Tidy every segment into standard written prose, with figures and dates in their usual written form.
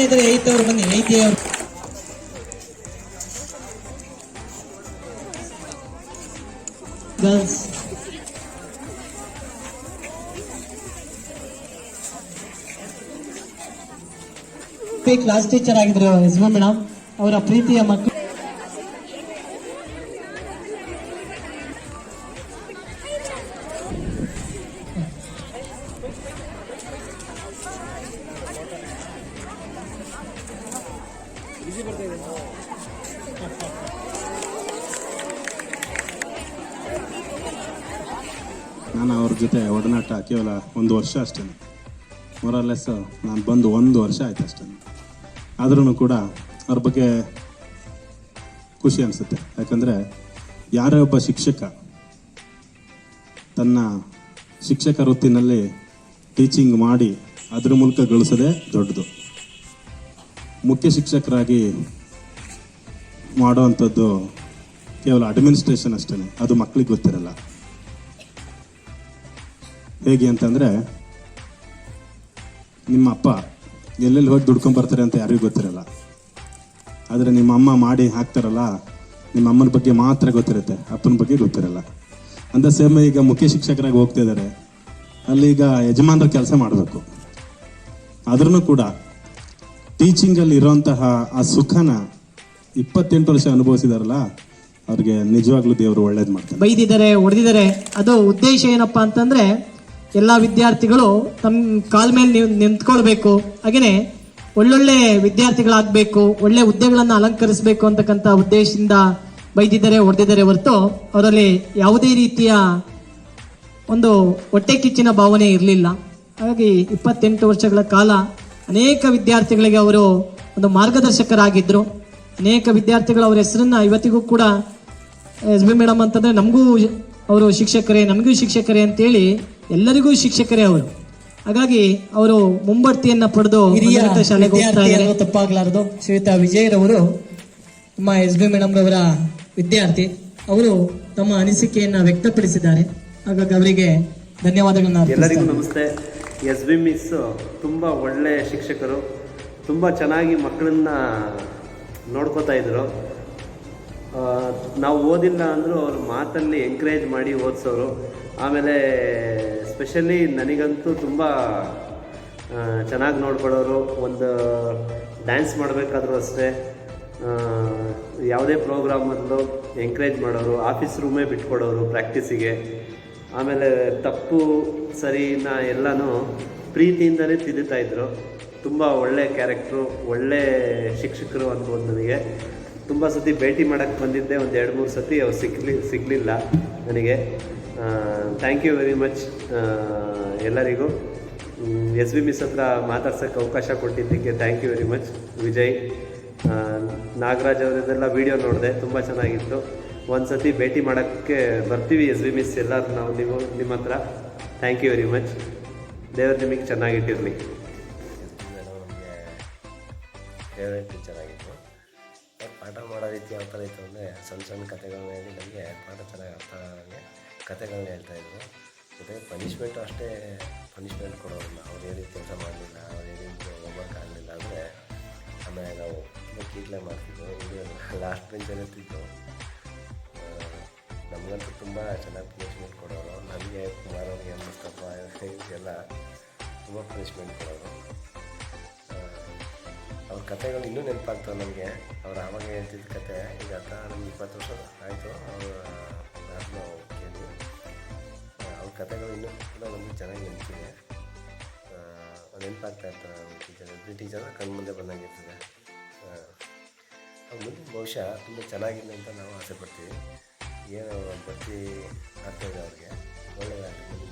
ಇದ್ದಾರೆ 8 ಅವರು ಬನ್ನಿ 8 ಅವರು ಗರ್ಲ್ಸ್ ಕ್ಲಾಸ್ ಟೀಚರ್ ಆಗಿದ್ರು ಎಸ್ ಬಿ ಮೇಡಮ್ ಅವರ ಪ್ರೀತಿಯ ಮಕ್ಕಳು ನಾನು ಅವ್ರ ಜೊತೆ ಒಡನಾಟ ಕೇವಲ 1 ವರ್ಷ ಅಷ್ಟೇ, ಮೊರಲೆಸ್ ನಾನು ಬಂದು 1 ವರ್ಷ ಆಯ್ತು ಅಷ್ಟೇ. ಆದ್ರೂ ಕೂಡ ಅವ್ರ ಬಗ್ಗೆ ಖುಷಿ ಅನಿಸುತ್ತೆ. ಯಾಕಂದರೆ ಯಾರೇ ಒಬ್ಬ ಶಿಕ್ಷಕ ತನ್ನ ಶಿಕ್ಷಕ ವೃತ್ತಿನಲ್ಲಿ ಟೀಚಿಂಗ್ ಮಾಡಿ ಅದ್ರ ಮೂಲಕ ಗಳಿಸೋದೇ ದೊಡ್ಡದು. ಮುಖ್ಯ ಶಿಕ್ಷಕರಾಗಿ ಮಾಡುವಂಥದ್ದು ಕೇವಲ ಅಡ್ಮಿನಿಸ್ಟ್ರೇಷನ್ ಅಷ್ಟೇ, ಅದು ಮಕ್ಕಳಿಗೆ ಗೊತ್ತಿರಲ್ಲ. ಹೇಗೆ ಅಂತಂದರೆ ನಿಮ್ಮ ಅಪ್ಪ ಎಲ್ಲೆಲ್ಲಿ ಹೋಗಿ ದುಡ್ಕೊಂಬರ್ತಾರೆ ಅಂತ ಯಾರಿಗೂ ಗೊತ್ತಿರಲ್ಲ. ಆದರೆ ನಿಮ್ಮ ಅಮ್ಮ ಮಾಡಿ ಹಾಕ್ತಾರಲ್ಲ, ನಿಮ್ಮ ಅಮ್ಮನ ಬಗ್ಗೆ ಮಾತ್ರ ಗೊತ್ತಿರುತ್ತೆ, ಅಪ್ಪನ ಬಗ್ಗೆ ಗೊತ್ತಿರಲ್ಲ. ಅಂತ ಸೇಮ್ ಈಗ ಮುಖ್ಯ ಶಿಕ್ಷಕರಾಗಿ ಹೋಗ್ತಾ ಇದ್ದಾರೆ, ಅಲ್ಲೀಗ ಯಜಮಾನರ ಕೆಲಸ ಮಾಡಬೇಕು. ಆದ್ರೂ ಕೂಡ ಟೀಚಿಂಗಲ್ಲಿ ಇರೋಂತಹ ಆ ಸುಖನ 28 ವರ್ಷ ಅನುಭವಿಸಿದಾರಲ್ಲ, ಅವ್ರಿಗೆ ನಿಜವಾಗ್ಲೂ ದೇವರು ಒಳ್ಳೇದು ಮಾಡ್ತಾರೆ. ಬೈದಿದ್ದಾರೆ, ಹೊಡೆದಿದ್ದಾರೆ, ಅದು ಉದ್ದೇಶ ಏನಪ್ಪಾ ಅಂತಂದ್ರೆ ಎಲ್ಲ ವಿದ್ಯಾರ್ಥಿಗಳು ತಮ್ಮ ಕಾಲ ಮೇಲೆ ನಿಂತ್ಕೊಳ್ಬೇಕು, ಹಾಗೇನೆ ಒಳ್ಳೊಳ್ಳೆ ವಿದ್ಯಾರ್ಥಿಗಳಾಗಬೇಕು, ಒಳ್ಳೆ ಹುದ್ದೆಗಳನ್ನು ಅಲಂಕರಿಸಬೇಕು ಅಂತಕ್ಕಂಥ ಉದ್ದೇಶದಿಂದ ಬೈದಿದ್ದಾರೆ, ಹೊಡೆದಿದ್ದಾರೆ ಹೊರತು ಅವರಲ್ಲಿ ಯಾವುದೇ ರೀತಿಯ ಒಂದು ಹೊಟ್ಟೆ ಕಿಚ್ಚಿನ ಭಾವನೆ ಇರಲಿಲ್ಲ. ಹಾಗಾಗಿ 28 ವರ್ಷಗಳ ಕಾಲ ಅನೇಕ ವಿದ್ಯಾರ್ಥಿಗಳಿಗೆ ಅವರು ಒಂದು ಮಾರ್ಗದರ್ಶಕರಾಗಿದ್ದರು. ಅನೇಕ ವಿದ್ಯಾರ್ಥಿಗಳು ಅವರ ಹೆಸರನ್ನ ಇವತ್ತಿಗೂ ಕೂಡ ಎಸ್ ಬಿ ಮೇಡಮ್ ಅಂತಂದ್ರೆ ನಮಗೂ ಅವರು ಶಿಕ್ಷಕರೇ, ನಮಗೂ ಶಿಕ್ಷಕರೇ ಅಂತೇಳಿ ಎಲ್ಲರಿಗೂ ಶಿಕ್ಷಕರೇ ಅವರು. ಹಾಗಾಗಿ ಅವರು ಮುಂಬಡ್ತಿಯನ್ನ ಪಡೆದು ಶಾಲೆಗೆ ಹೋಗ್ತಾ ಇದ್ದಾರೆ. ತಪ್ಪಾಗಲಾರದು. ಶ್ವೇತಾ ವಿಜಯರವರು ನಮ್ಮ ಎಸ್ ಬಿ ಮೇಡಮ್ ರವರ ವಿದ್ಯಾರ್ಥಿ, ಅವರು ತಮ್ಮ ಅನಿಸಿಕೆಯನ್ನ ವ್ಯಕ್ತಪಡಿಸಿದ್ದಾರೆ. ಹಾಗಾಗಿ ಅವರಿಗೆ ಧನ್ಯವಾದಗಳನ್ನ. ಎಲ್ಲರಿಗೂ ನಮಸ್ತೆ. ಎಸ್ ಬಿ ಮಿಸ್ ತುಂಬ ಒಳ್ಳೆ ಶಿಕ್ಷಕರು, ತುಂಬ ಚೆನ್ನಾಗಿ ಮಕ್ಕಳನ್ನ ನೋಡ್ಕೋತಾ ಇದ್ರು. ನಾವು ಓದಿಲ್ಲ ಅಂದರೂ ಅವ್ರ ಮಾತಲ್ಲಿ ಎಂಕರೇಜ್ ಮಾಡಿ ಓದಿಸೋರು. ಆಮೇಲೆ ಸ್ಪೆಷಲಿ ನನಗಂತೂ ತುಂಬ ಚೆನ್ನಾಗಿ ನೋಡ್ಕೊಳ್ಳೋರು. ಒಂದು ಡ್ಯಾನ್ಸ್ ಮಾಡಬೇಕಾದ್ರೂ ಅಷ್ಟೇ, ಯಾವುದೇ ಪ್ರೋಗ್ರಾಮಲ್ಲೂ ಎಂಕರೇಜ್ ಮಾಡೋರು, ಆಫೀಸ್ ರೂಮೇ ಬಿಟ್ಕೊಡೋರು ಪ್ರಾಕ್ಟೀಸಿಗೆ. ಆಮೇಲೆ ತಪ್ಪು ಸರಿನ ಎಲ್ಲನೂ ಪ್ರೀತಿಯಿಂದಲೇ ತಿದ್ದುತ್ತಾಯಿದ್ರು. ತುಂಬ ಒಳ್ಳೆ ಕ್ಯಾರೆಕ್ಟ್ರು, ಒಳ್ಳೆ ಶಿಕ್ಷಕರು ಅನ್ಬೋದು. ನನಗೆ ತುಂಬ ಸತಿ ಭೇಟಿ ಮಾಡೋಕ್ಕೆ ಬಂದಿದ್ದೆ, ಒಂದು 2-3 ಸತಿ ಅವ್ರು ಸಿಗಲಿಲ್ಲ ನನಗೆ. ಥ್ಯಾಂಕ್ ಯು ವೆರಿ ಮಚ್ ಎಲ್ಲರಿಗೂ. ಎಸ್ ಬಿ ಮಿಸ್ ಹತ್ರ ಮಾತಾಡ್ಸೋಕ್ಕೆ ಅವಕಾಶ ಕೊಟ್ಟಿದ್ದಕ್ಕೆ thank you very much. Vijay, Nagaraj ಅವರದೆಲ್ಲ ವೀಡಿಯೋ ನೋಡಿದೆ, ತುಂಬ ಚೆನ್ನಾಗಿತ್ತು. ಒಂದು ಸತಿ ಭೇಟಿ ಮಾಡೋಕ್ಕೆ ಬರ್ತೀವಿ ಎಸ್ ಬಿ ಮಿಸ್ ಎಲ್ಲರೂ ನಾವು ನಿಮ್ಮ ಹತ್ರ. Thank you very much. ದೇವರು ನಿಮಗೆ ಚೆನ್ನಾಗಿಟ್ಟಿರಲಿ. ಫೇವ್ರೇಟ್ ಟೀಚರ್ ಆಗಿತ್ತು. ಅವ್ರು ಪಾಠ ಮಾಡೋ ರೀತಿ ಯಾವ ಥರ ಇತ್ತು ಅಂದರೆ ಸಣ್ಣ ಸಣ್ಣ ಕಥೆಗಳನ್ನ ಹೇಳಿ ನಮಗೆ ಪಾಠ ಚೆನ್ನಾಗಿ ಅರ್ಥ ಆಗೋಂಗೆ ಕಥೆಗಳನ್ನ ಹೇಳ್ತಾಯಿದ್ರು. ಜೊತೆಗೆ ಪನಿಷ್ಮೆಂಟು ಅಷ್ಟೇ, ಪನಿಷ್ಮೆಂಟ್ ಕೊಡೋರಲ್ಲ. ಅವ್ರು ಹೇಳಿದ ಕೆಲಸ ಮಾಡಲಿಲ್ಲ, ಅವ್ರು ಹೇಳಿದ್ದು ಹೋಮ್ವರ್ಕ್ ಆಗಲಿಲ್ಲ ಅಂದರೆ ಆಮೇಲೆ ನಾವು ತುಂಬ ಕೀಟ್ಲೆ ಮಾಡ್ತಿದ್ವು. ಇದು ಲಾಸ್ಟ್ ಬೆಂಚಲ್ಲಿ ಇರ್ತಿದ್ದು. ನಮಗಂತೂ ತುಂಬ ಚೆನ್ನಾಗಿ ಪನಿಷ್ಮೆಂಟ್ ಕೊಡೋರು. ನನಗೆ ಕುಮಾರ್ ಅವ್ರಿಗೆ, ಮುಸ್ತಫ ಇವರಿಗೆಲ್ಲ ತುಂಬ ಪನಿಷ್ಮೆಂಟ್ ಕೊಡೋರು. ಅವ್ರ ಕಥೆಗಳು ಇನ್ನೂ ನೆನಪಾಗ್ತವೆ ನನಗೆ. ಅವ್ರು ಆವಾಗ ಹೇಳ್ತಿದ್ದ ಕತೆ ಈಗ ನಮ್ಗೆ 20 ವರ್ಷ ಆಯಿತು ಅವರು ನಾವು ಕೇಳಿ. ಅವ್ರ ಕಥೆಗಳು ಇನ್ನೂ ಕೂಡ ನಮಗೆ ಚೆನ್ನಾಗಿ ನೆನಪಿದೆ, ನೆನಪಾಗ್ತಾ ಇರ್ತಾರೆ. ಟೀಚರ್ ಎಸ್ ಬಿ ಟೀಚರ್ ಕಣ್ಣು ಮುಂದೆ ಬಂದಂಗಿರ್ತದೆ. ಅವ್ರ ಮುಂದೆ ಬಹುಶಃ ತುಂಬ ಚೆನ್ನಾಗಿದೆ ಅಂತ ನಾವು ಆಸೆ ಪಡ್ತೀವಿ. ಏನು ಭರ್ತಿ ಆಗ್ತಾಯಿದೆ ಅವ್ರಿಗೆ, ಒಳ್ಳೆಯದಾಗಲಿ.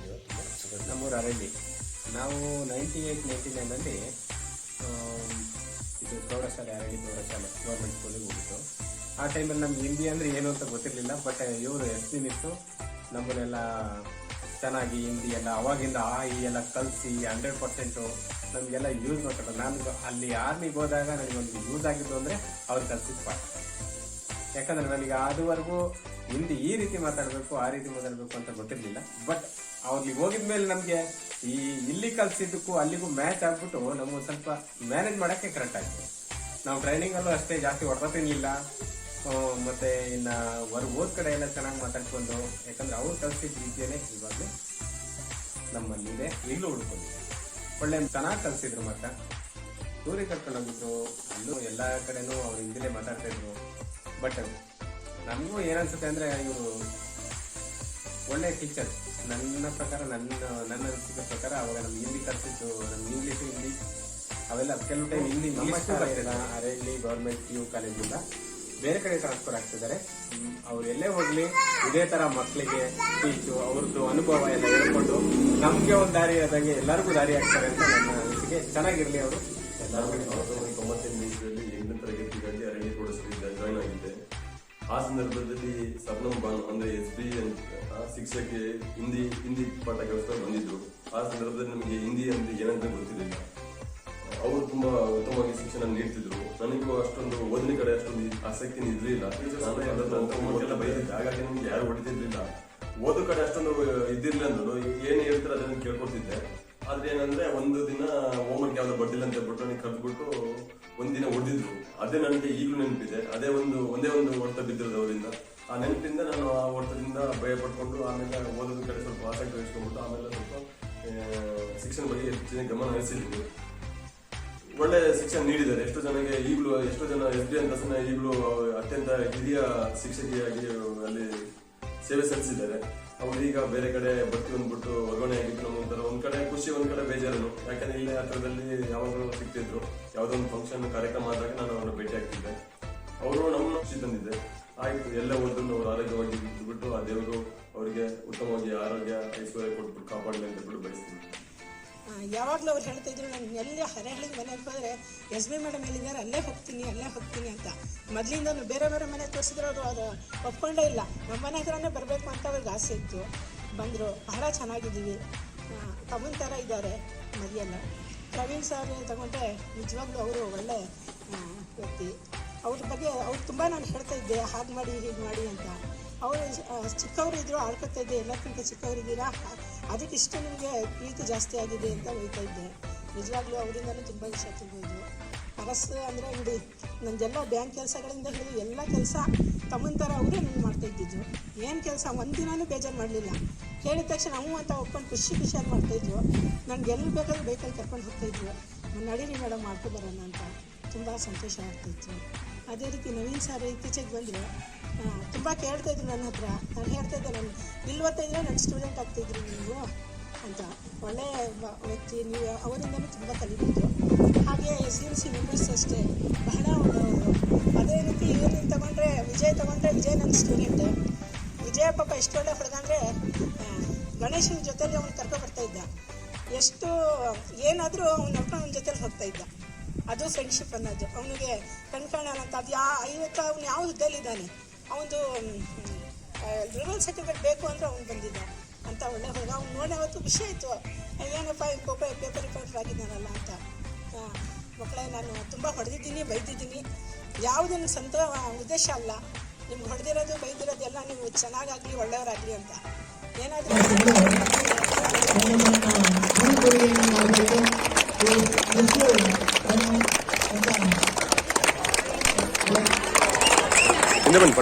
ತುಂಬ ಸುಖ. ನಮ್ಮೂರು ಅರಳಿ ನಾವು 98-99 ಇದು ಪ್ರೌಢಶಾಲೆ, ಅರಳಿ ಪ್ರೌಢಶಾಲೆ ಗೌರ್ಮೆಂಟ್ ಸ್ಕೂಲಿಗೆ ಹೋಗಿದ್ದು. ಆ ಟೈಮಲ್ಲಿ ನಮ್ಗೆ ಹಿಂದಿ ಅಂದರೆ ಏನು ಅಂತ ಗೊತ್ತಿರಲಿಲ್ಲ. ಬಟ್ ಇವರು ಎಸ್ ಬಿ ಮಿಸ್ಸು ನಮ್ಮನ್ನೆಲ್ಲ ಚೆನ್ನಾಗಿ ಹಿಂದಿ ಎಲ್ಲ ಅವಾಗಿಂದ ಈ ಎಲ್ಲ ಕಲಿಸಿ 100% ನಮಗೆಲ್ಲ ಯೂಸ್ ಮಾಡ್ತಾರೆ. ನಾನು ಅಲ್ಲಿ ಆರ್ಮಿಗೆ ಹೋದಾಗ ನನಗೊಂದು ಯೂಸ್ ಆಗಿದ್ದು ಅಂದರೆ ಅವ್ರು ಕಲಿಸಿದ ಪಾಠ. ಯಾಕಂದರೆ ನನಗೆ ಅದುವರೆಗೂ ಹಿಂದಿ ಈ ರೀತಿ ಮಾತಾಡಬೇಕು, ಆ ರೀತಿ ಮಾತಾಡಬೇಕು ಅಂತ ಗೊತ್ತಿರಲಿಲ್ಲ. ಬಟ್ ಅವ್ರಿಗೆ ಹೋಗಿದ್ಮೇಲೆ ನಮ್ಗೆ ಇಲ್ಲಿ ಕಲ್ಸಿದ್ದಕ್ಕೂ ಅಲ್ಲಿಗೂ ಮ್ಯಾಚ್ ಆಗ್ಬಿಟ್ಟು ನಮ್ಗೆ ಸ್ವಲ್ಪ ಮ್ಯಾನೇಜ್ ಮಾಡಕ್ಕೆ ಕರೆಕ್ಟ್ ಆಯ್ತು. ನಾವು ಟ್ರೈನಿಂಗ್ ಅಲ್ಲೂ ಅಷ್ಟೇ ಜಾಸ್ತಿ ಹೊಡೆದಿಲ್ಲ. ಮತ್ತೆ ಇನ್ನ ಓದ್ ಕಡೆ ಎಲ್ಲ ಚೆನ್ನಾಗಿ ಮಾತಾಡ್ಕೊಂಡು, ಯಾಕಂದ್ರೆ ಅವ್ರು ಕಲ್ಸಿದ ರೀತಿಯೇ ಇವಾಗಲೂ ನಮ್ಮಲ್ಲಿದೆ, ಈಗಲೂ ಹುಡ್ಕೊಂಡು ಒಳ್ಳೆ ಚೆನ್ನಾಗಿ ಕಲ್ಸಿದ್ರು. ಮತ್ತೆ ಟೂರಿಗೆ ಕರ್ಕೊಂಡು ಹೋಗಿದ್ರು, ಅಲ್ಲೂ ಎಲ್ಲ ಕಡೆನೂ ಅವ್ರು ಹಿಂದಿಲೇ ಮಾತಾಡ್ತಾ ಇದ್ರು. ಬಟ್ ನಮಗೂ ಏನನ್ಸುತ್ತೆ ಅಂದ್ರೆ ಇವರು ಒಳ್ಳೆ ಟೀಚರ್. ನನ್ನ ಪ್ರಕಾರ, ನನ್ನ ಅನಿಸಿಕೆ ಪ್ರಕಾರ ಅವಾಗ ನಮ್ಗೆ ಹಿಂದಿ ಕಲ್ಸಿದ್ದು, ನಮ್ಗೆ ಇಂಗ್ಲೀಷ್, ಹಿಂದಿ ಅವೆಲ್ಲ ಕೆಲವು ಟೈಮ್ ಹಿಂದಿ ನಮ್ಮ ಶಾಲೆಲ್ಲ ಅರೆಹಳ್ಳಿ ಗೌರ್ಮೆಂಟ್ PU ಕಾಲೇಜಿಂದ ಬೇರೆ ಕಡೆ ಟ್ರಾನ್ಸ್ಫರ್ ಆಗ್ತಿದ್ದಾರೆ. ಅವ್ರು ಎಲ್ಲೇ ಹೋಗ್ಲಿ ಇದೇ ತರ ಮಕ್ಕಳಿಗೆ ಟೀಚು, ಅವ್ರದ್ದು ಅನುಭವ ಎಲ್ಲ ಹೇಳ್ಕೊಂಡು ನಮ್ಗೆ ಒಂದು ದಾರಿ ಆದಂಗೆ ಎಲ್ಲರಿಗೂ ದಾರಿ ಆಗ್ತಾರೆ ಅಂತ ನನ್ನ ಅನಿಸಿಕೆ. ಚೆನ್ನಾಗಿರ್ಲಿ ಅವರು. 1998 ಇಸ್ವಿಯಲ್ಲಿ 8ನೇ ತರಗತಿಗಾಗಿ ಅರಣ್ಯ ಪ್ರೌಢಶಾಲೆಯಲ್ಲಿ ಜಾಯ್ನ್ ಆಗಿದ್ದೆ. ಆ ಸಂದರ್ಭದಲ್ಲಿ ಸಬ್ನಂ ಬಾನು ಅಂದ್ರೆ SB ಶಿಕ್ಷಕಿ ಹಿಂದಿ ಪಾಠಕ್ಕೋಸ್ಕರ ಬಂದಿದ್ರು. ಆ ಸಂದರ್ಭದಲ್ಲಿ ನಮಗೆ ಹಿಂದಿ ಅಂದ್ರೆ ಏನಂತ ಗೊತ್ತಿರಲಿಲ್ಲ. ಅವರು ತುಂಬಾ ಉತ್ತಮವಾಗಿ ಶಿಕ್ಷಣ ನೀಡ್ತಿದ್ರು. ನನಗೂ ಅಷ್ಟೊಂದು ಓದಿನ ಕಡೆ ಅಷ್ಟೊಂದು ಆಸಕ್ತಿ ಇರಲಿಲ್ಲ. ನಾನು ಬೈದಿದ್ದೆ, ಹಾಗಾಗಿ ನಮ್ಗೆ ಯಾರು ಹೊಡಿತಿರ್ಲಿಲ್ಲ. ಓದೋ ಕಡೆ ಅಷ್ಟೊಂದು ಇದ್ದಿರ್ಲಿಲ್ಲ ಅಂದ್ರು ಏನ್ ಹೇಳ್ತಾರೆ ಅದನ್ನ ಕೇಳ್ಕೊಡ್ತಿದ್ದೆ. ಆದ್ರೆ ಏನಂದ್ರೆ ಒಂದು ದಿನ ಹೋಮ್ವರ್ಕ್ ಯಾವ್ದು ಬರ್ತಿಲ್ಲ ಅಂತ ಹೇಳ್ಬಿಟ್ಟು ನನಗೆ ಕರೆದ್ಬಿಟ್ಟು ಒಂದಿನ ಹೊಡೆದಿದ್ರು. ಅದೇ ನನಗೆ ಈಗಲೂ ನೆನಪಿದೆ. ಒಂದೇ ಒಂದು ಹೊಡೆತ ಬಿದ್ದಿರೋದು ಅವರಿಂದ. ಆ ನೆನಪಿಂದ ನಾನು ಆ ಹೊಡೆತದಿಂದ ಭಯ ಪಡ್ಕೊಂಡು ಆಮೇಲೆ ಓದೋದ ಕಡೆ ಸ್ವಲ್ಪ ಆಸಕ್ತಿ ವಹಿಸ್ಕೊಂಡ್ಬಿಟ್ಟು ಆಮೇಲೆ ಸ್ವಲ್ಪ ಶಿಕ್ಷಣ ಬಗ್ಗೆ ಹೆಚ್ಚಿನ ಗಮನ ಹರಿಸಿದ್ರು. ಒಳ್ಳೆ ಶಿಕ್ಷಣ ನೀಡಿದ್ದಾರೆ. ಎಷ್ಟೋ ಜನ SB ಅಂತ ಈಗಲೂ ಅತ್ಯಂತ ಹಿರಿಯ ಶಿಕ್ಷಕಿಯಾಗಿ ಅಲ್ಲಿ ಸೇವೆ ಸಲ್ಲಿಸಿದ್ದಾರೆ. ಅವ್ರು ಈಗ ಬೇರೆ ಕಡೆ ಬರ್ತಿ ಬಂದ್ಬಿಟ್ಟು ವರ್ಗಾವಣೆ ಆಗಿತ್ತು. ನಮ್ಗೊಂಥರ ಒಂದ್ ಕಡೆ ಖುಷಿ, ಒಂದ್ ಕಡೆ ಬೇಜಾರನು. ಯಾಕಂದ್ರೆ ಇಲ್ಲೇ ಹತ್ರದಲ್ಲಿ ಯಾವಾಗಲೂ ಸಿಗ್ತಿದ್ರು. ಯಾವುದೋ ಒಂದು ಫಂಕ್ಷನ್ ಕಾರ್ಯಕ್ರಮ ಆದಾಗ ನಾನು ಅವ್ರನ್ನ ಭೇಟಿ ಆಗ್ತಿದ್ದೆ. ಅವರು ನಮ್ಮನ್ನು ಖುಷಿ ತಂದಿದ್ದೆ. ಆಯ್ತು, ಎಲ್ಲ ಓದನ್ನು ಅವ್ರು ಆರೋಗ್ಯವಾಗಿ ಬಿಟ್ಟು ಆ ದೇವರು ಅವರಿಗೆ ಉತ್ತಮವಾಗಿ ಆರೋಗ್ಯ ಐಶ್ವರ್ಯ ಕೊಟ್ಬಿಟ್ಟು ಕಾಪಾಡಲಿ ಅಂತ ಬಿಟ್ಟು ಬಯಸ್ತೀನಿ. ಯಾವಾಗಲೂ ಅವ್ರು ಹೇಳ್ತಾ ಇದ್ರು, ನಾನು ಎಲ್ಲಿ ಹರಹಳ್ಳಿ ಮನೆಗೆ ಹೋದರೆ SB ಮೇಡಮ್ ಹೇಳಿದ್ದಾರೆ ಅಲ್ಲೇ ಹೋಗ್ತೀನಿ ಅಂತ. ಮೊದಲಿಂದ ಬೇರೆ ಮನೆ ತೋರಿಸಿದ್ರು ಅವರು ಅದು ಒಪ್ಕೊಂಡೇ ಇಲ್ಲ. ನಮ್ಮ ಮನೆ ಹತ್ರನೇ ಬರಬೇಕು ಅಂತ ಅವ್ರಿಗೆ ಆಸೆ ಇತ್ತು. ಬಂದರು, ಬಹಳ ಚೆನ್ನಾಗಿದ್ದೀವಿ. ತಮ್ಮನ ಥರ ಇದ್ದಾರೆ ಮರಿಯಲ್ಲ. ಪ್ರವೀಣ್ ಸರ್ ತಗೊಂಡ್ರೆ ನಿಜವಾಗ್ಲೂ ಅವರು ಒಳ್ಳೆ ವ್ಯಕ್ತಿ. ಅವ್ರ ಬಗ್ಗೆ ಅವ್ರು ತುಂಬ ನಾನು ಹೇಳ್ತಾ ಇದ್ದೆ, ಹಾಗೆ ಮಾಡಿ ಹೀಗೆ ಮಾಡಿ ಅಂತ. ಅವರು ಚಿಕ್ಕವರು ಇದ್ರು, ಆಡ್ಕೊತಾ ಇದ್ದೆ, ಎಲ್ಲಕ್ಕಿಂತ ಚಿಕ್ಕವರಿದ್ದೀರಾ, ಅದಕ್ಕೆ ಇಷ್ಟು ನಿಮಗೆ ಪ್ರೀತಿ ಜಾಸ್ತಿ ಆಗಿದೆ ಅಂತ ಹೋಗ್ತಾ ಇದ್ದೆ. ನಿಜವಾಗ್ಲೂ ಅವರಿಂದನೂ ತುಂಬ ವಿಷಯ ತಿಳ್ಬೋದು. ಅಂದರೆ ನೋಡಿ, ನಂದೆಲ್ಲ ಬ್ಯಾಂಕ್ ಕೆಲಸಗಳಿಂದ ಹಿಡಿದು ಎಲ್ಲ ಕೆಲಸ ತಮ್ಮನ ಥರ ಅವರೇ ನಾನು ಮಾಡ್ತಾ ಇದ್ದಿದ್ದು. ಏನು ಕೆಲಸ ಒಂದಿನೂ ಬೇಜಾರು ಮಾಡಲಿಲ್ಲ. ಕೇಳಿದ ತಕ್ಷಣ ನಾವು ಅಂತ ಒಪ್ಕೊಂಡು ಖುಷಿಯಾಗಿ ಮಾಡ್ತಾಯಿದ್ರು. ನನಗೆ ಎಲ್ಲಿ ಬೇಕಾದ್ರೂ ಬೇಕಲ್ಲಿ ಕರ್ಕೊಂಡು ಹೋಗ್ತಾಯಿದ್ರು. ನಡೀರಿ ಮೇಡಮ್ ಮಾಡ್ಕೊ ಬರೋಣ ಅಂತ. ತುಂಬ ಸಂತೋಷ ಆಗ್ತಾಯಿತ್ತು. ಅದೇ ರೀತಿ ನವೀನ್ ಸರ್ ಇತ್ತೀಚೆಗೆ ಬಂದರು, ತುಂಬ ಕೇಳ್ತಾಯಿದ್ರು ನನ್ನ ಹತ್ರ. ನಾನು ಹೇಳ್ತಾಯಿದ್ದೆ, ನಾನು ಇಲ್ಲಿ ಓದ್ತಾಯಿದ್ರೆ ನನ್ನ ಸ್ಟೂಡೆಂಟ್ ಆಗ್ತಾಯಿದ್ರು ನೀವು ಅಂತ. ಒಳ್ಳೆಯ ವ್ಯಕ್ತಿ ನೀವು, ಅವರಿಂದಲೂ ತುಂಬ ಕಲಿಬೋದು. ಹಾಗೆ SDMC ಮೆಂಬರ್ಸ್ ಅಷ್ಟೇ ಬಹಳ ಒಳ್ಳೆಯವರು. ಅದೇ ರೀತಿ ಇವರನ್ನು ತಗೊಂಡ್ರೆ ವಿಜಯ್ ನನ್ನ ಸ್ಟೂಡೆಂಟೇ. ವಿಜಯ ಪಾಪ ಎಷ್ಟು ಒಳ್ಳೆ ಹುಡುಗ ಅಂದರೆ ಗಣೇಶನ ಜೊತೆಲಿ ಅವ್ನು ಕರ್ಕೊಬರ್ತಾಯಿದ್ದ. ಎಷ್ಟು ಏನಾದರೂ ಅವ್ನು ನೋಡ್ಕೊಂಡು ಅವನ ಜೊತೆಲಿ ಹೋಗ್ತಾಯಿದ್ದ. ಅದು ಫ್ರೆಂಡ್ಶಿಪ್ ಅನ್ನೋದು. ಅವನಿಗೆ ಕಣ್ಕಾಣಲ್ಲ ಅಂತ ಅದು ಇವತ್ತು ಅವ್ನು ಯಾವ ಹುದ್ದೆಲಿದ್ದಾನೆ, ಅವನದು ರಿವಲ್ ಸರ್ಟಿಫಿಕೇಟ್ ಬೇಕು ಅಂದರೆ ಅವ್ನು ಬಂದಿದ್ದ ಅಂತ ಒಳ್ಳೆ ಹುಡುಗ. ಅವ್ನು ನೋಡಿ ಅವತ್ತು ಖುಷಿ ಆಯಿತು, ಏನಪ್ಪ ಪೇಪರ್ ರಿಪೋರ್ಟರ್ ಆಗಿದ್ದಾನಲ್ಲ ಅಂತ. ಮಕ್ಕಳೇ, ನಾನು ತುಂಬ ಹೊಡೆದಿದ್ದೀನಿ, ಬೈದಿದ್ದೀನಿ. ಯಾವುದು ನನ್ನ ಸ್ವಂತ ಉದ್ದೇಶ ಅಲ್ಲ. ನಿಮ್ಗೆ ಹೊಡೆದಿರೋದು ಬೈದಿರೋದು ಎಲ್ಲ ನೀವು ಚೆನ್ನಾಗಾಗಲಿ, ಒಳ್ಳೆಯವರಾಗಲಿ ಅಂತ. ಏನಾದರೂ ಹಿಂದೆ ಬಂದು